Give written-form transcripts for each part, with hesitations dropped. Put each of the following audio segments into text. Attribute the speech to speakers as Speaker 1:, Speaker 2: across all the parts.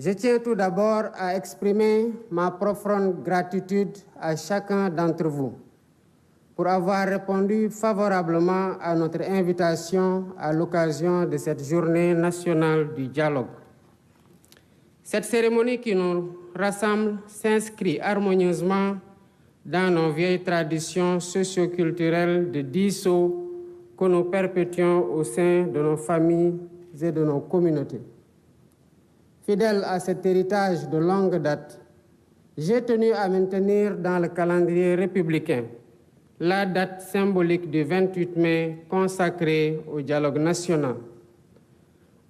Speaker 1: Je tiens tout d'abord à exprimer ma profonde gratitude à chacun d'entre vous pour avoir répondu favorablement à notre invitation à l'occasion de cette journée nationale du dialogue. Cette cérémonie qui nous rassemble s'inscrit harmonieusement dans nos vieilles traditions socio-culturelles de dialogue que nous perpétuons au sein de nos familles et de nos communautés. Fidèle à cet héritage de longue date, j'ai tenu à maintenir dans le calendrier républicain la date symbolique du 28 mai consacrée au dialogue national.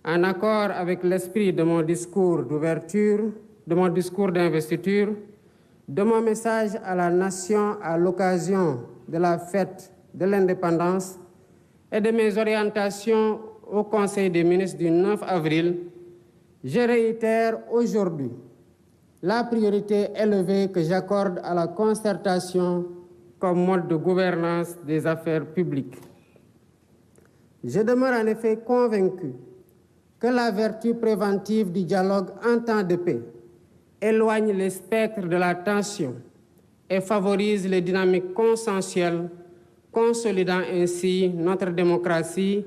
Speaker 1: En accord avec l'esprit de mon discours d'ouverture, de mon discours d'investiture, de mon message à la nation à l'occasion de la fête de l'indépendance et de mes orientations au Conseil des ministres du 9 avril, je réitère aujourd'hui la priorité élevée que j'accorde à la concertation comme mode de gouvernance des affaires publiques. Je demeure en effet convaincu que la vertu préventive du dialogue en temps de paix éloigne les spectres de la tension et favorise les dynamiques consensuelles, consolidant ainsi notre démocratie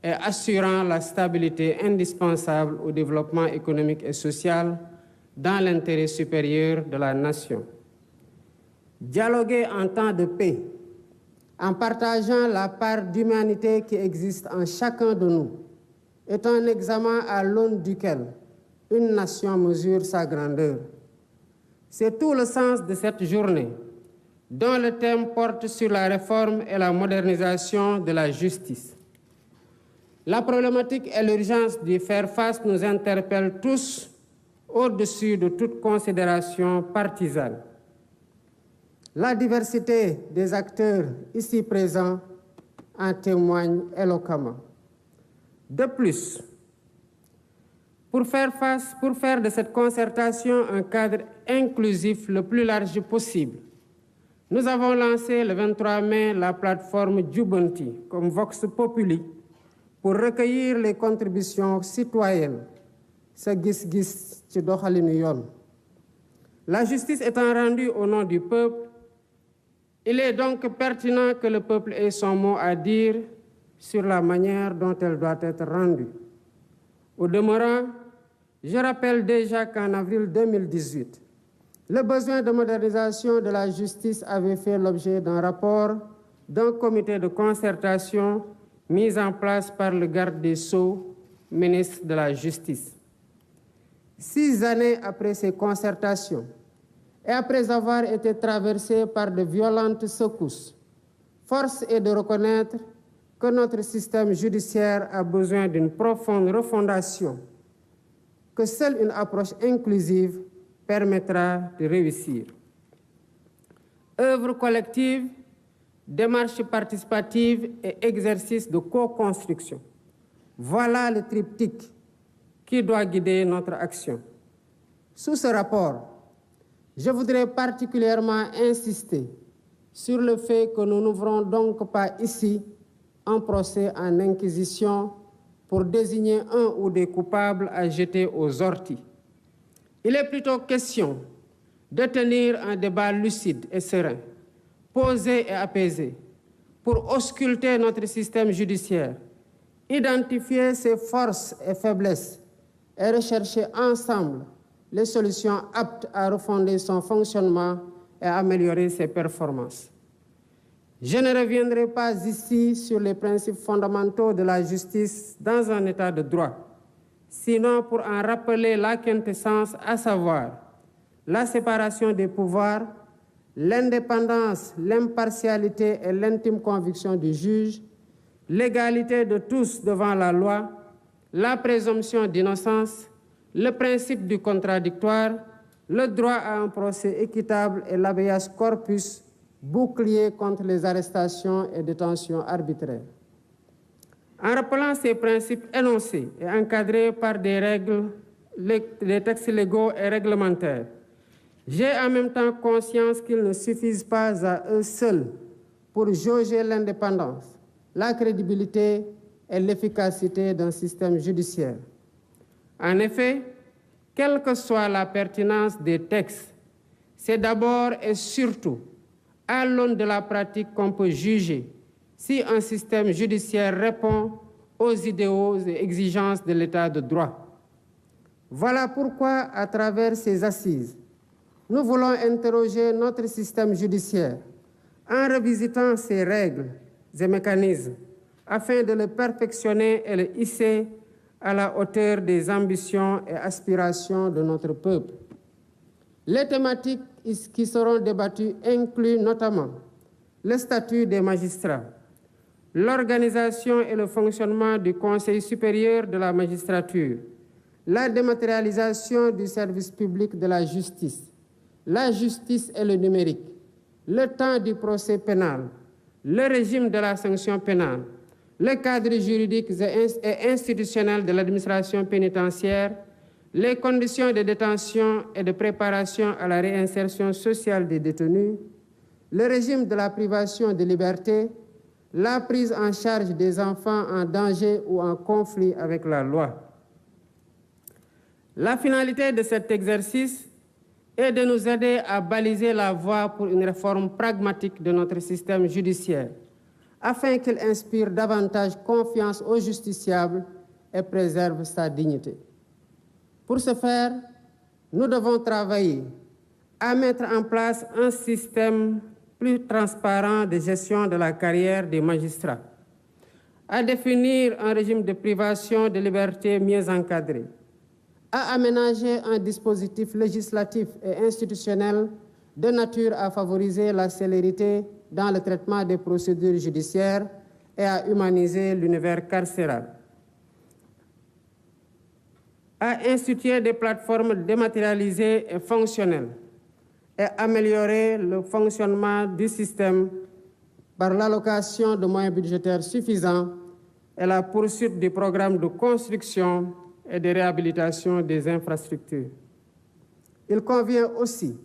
Speaker 1: et assurant la stabilité indispensable au développement économique et social dans l'intérêt supérieur de la nation. Dialoguer en temps de paix, en partageant la part d'humanité qui existe en chacun de nous, est un examen à l'aune duquel une nation mesure sa grandeur. C'est tout le sens de cette journée, dont le thème porte sur la réforme et la modernisation de la justice. La problématique et l'urgence d'y faire face nous interpellent tous au-dessus de toute considération partisane. La diversité des acteurs ici présents en témoigne éloquemment. De plus, pour faire de cette concertation un cadre inclusif le plus large possible, nous avons lancé le 23 mai la plateforme Jubanti comme Vox Populi pour recueillir les contributions citoyennes. La justice étant rendue au nom du peuple, il est donc pertinent que le peuple ait son mot à dire sur la manière dont elle doit être rendue. Au demeurant, je rappelle déjà qu'en avril 2018, le besoin de modernisation de la justice avait fait l'objet d'un rapport d'un comité de concertation mis en place par le garde des Sceaux, ministre de la Justice. 6 années après ces concertations, et après avoir été traversé par de violentes secousses, force est de reconnaître que notre système judiciaire a besoin d'une profonde refondation, que seule une approche inclusive permettra de réussir. Œuvre collective, démarche participative et exercice de co-construction. Voilà le triptyque qui doit guider notre action. Sous ce rapport, je voudrais particulièrement insister sur le fait que nous n'ouvrons donc pas ici un procès en inquisition pour désigner un ou des coupables à jeter aux orties. Il est plutôt question de tenir un débat lucide et serein, posé et apaisé, pour ausculter notre système judiciaire, identifier ses forces et faiblesses et rechercher ensemble les solutions aptes à refonder son fonctionnement et à améliorer ses performances. Je ne reviendrai pas ici sur les principes fondamentaux de la justice dans un état de droit, sinon pour en rappeler la quintessence, à savoir la séparation des pouvoirs, l'indépendance, l'impartialité et l'intime conviction du juge, l'égalité de tous devant la loi, la présomption d'innocence, le principe du contradictoire, le droit à un procès équitable et l'habeas corpus, bouclier contre les arrestations et détentions arbitraires. En rappelant ces principes énoncés et encadrés par des règles, des textes légaux et réglementaires, j'ai en même temps conscience qu'ils ne suffisent pas à eux seuls pour jauger l'indépendance, la crédibilité et l'efficacité d'un système judiciaire. En effet, quelle que soit la pertinence des textes, c'est d'abord et surtout à l'aune de la pratique qu'on peut juger si un système judiciaire répond aux idéaux et exigences de l'état de droit. Voilà pourquoi, à travers ces assises, nous voulons interroger notre système judiciaire en revisitant ses règles et mécanismes afin de le perfectionner et le hisser à la hauteur des ambitions et aspirations de notre peuple. Les thématiques qui seront débattues incluent notamment le statut des magistrats, l'organisation et le fonctionnement du Conseil supérieur de la magistrature, la dématérialisation du service public de la justice et le numérique, le temps du procès pénal, le régime de la sanction pénale, le cadre juridique et institutionnel de l'administration pénitentiaire, les conditions de détention et de préparation à la réinsertion sociale des détenus, le régime de la privation de liberté, la prise en charge des enfants en danger ou en conflit avec la loi. La finalité de cet exercice est de nous aider à baliser la voie pour une réforme pragmatique de notre système judiciaire, afin qu'il inspire davantage confiance aux justiciables et préserve sa dignité. Pour ce faire, nous devons travailler à mettre en place un système plus transparent de gestion de la carrière des magistrats, à définir un régime de privation de liberté mieux encadré, à aménager un dispositif législatif et institutionnel de nature à favoriser la célérité dans le traitement des procédures judiciaires et à humaniser l'univers carcéral, à instituer des plateformes dématérialisées et fonctionnelles et améliorer le fonctionnement du système par l'allocation de moyens budgétaires suffisants et la poursuite du programme de construction et de réhabilitation des infrastructures. Il convient aussi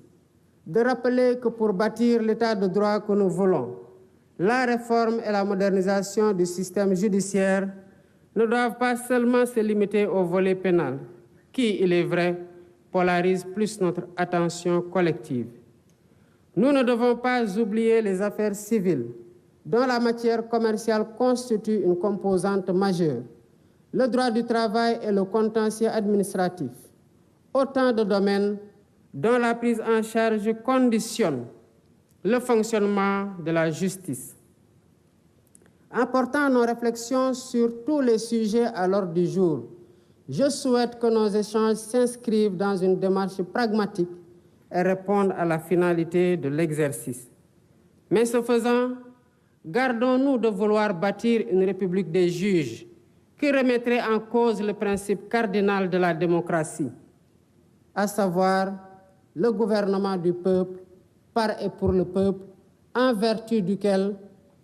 Speaker 1: de rappeler que pour bâtir l'état de droit que nous voulons, la réforme et la modernisation du système judiciaire ne doivent pas seulement se limiter au volet pénal, qui, il est vrai, polarise plus notre attention collective. Nous ne devons pas oublier les affaires civiles, dont la matière commerciale constitue une composante majeure, le droit du travail et le contentieux administratif, autant de domaines dont la prise en charge conditionne le fonctionnement de la justice. En portant nos réflexions sur tous les sujets à l'ordre du jour, je souhaite que nos échanges s'inscrivent dans une démarche pragmatique et répondent à la finalité de l'exercice. Mais ce faisant, gardons-nous de vouloir bâtir une république des juges qui remettrait en cause le principe cardinal de la démocratie, à savoir le gouvernement du peuple, par et pour le peuple, en vertu duquel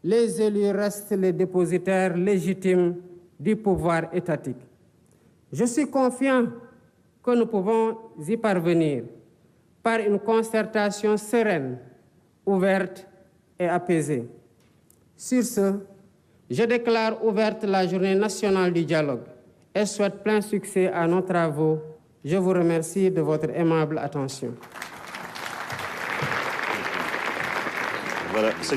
Speaker 1: les élus restent les dépositaires légitimes du pouvoir étatique. Je suis confiant que nous pouvons y parvenir par une concertation sereine, ouverte et apaisée. Sur ce, je déclare ouverte la journée nationale du dialogue et souhaite plein succès à nos travaux. Je vous remercie de votre aimable attention.
Speaker 2: Voilà, c'est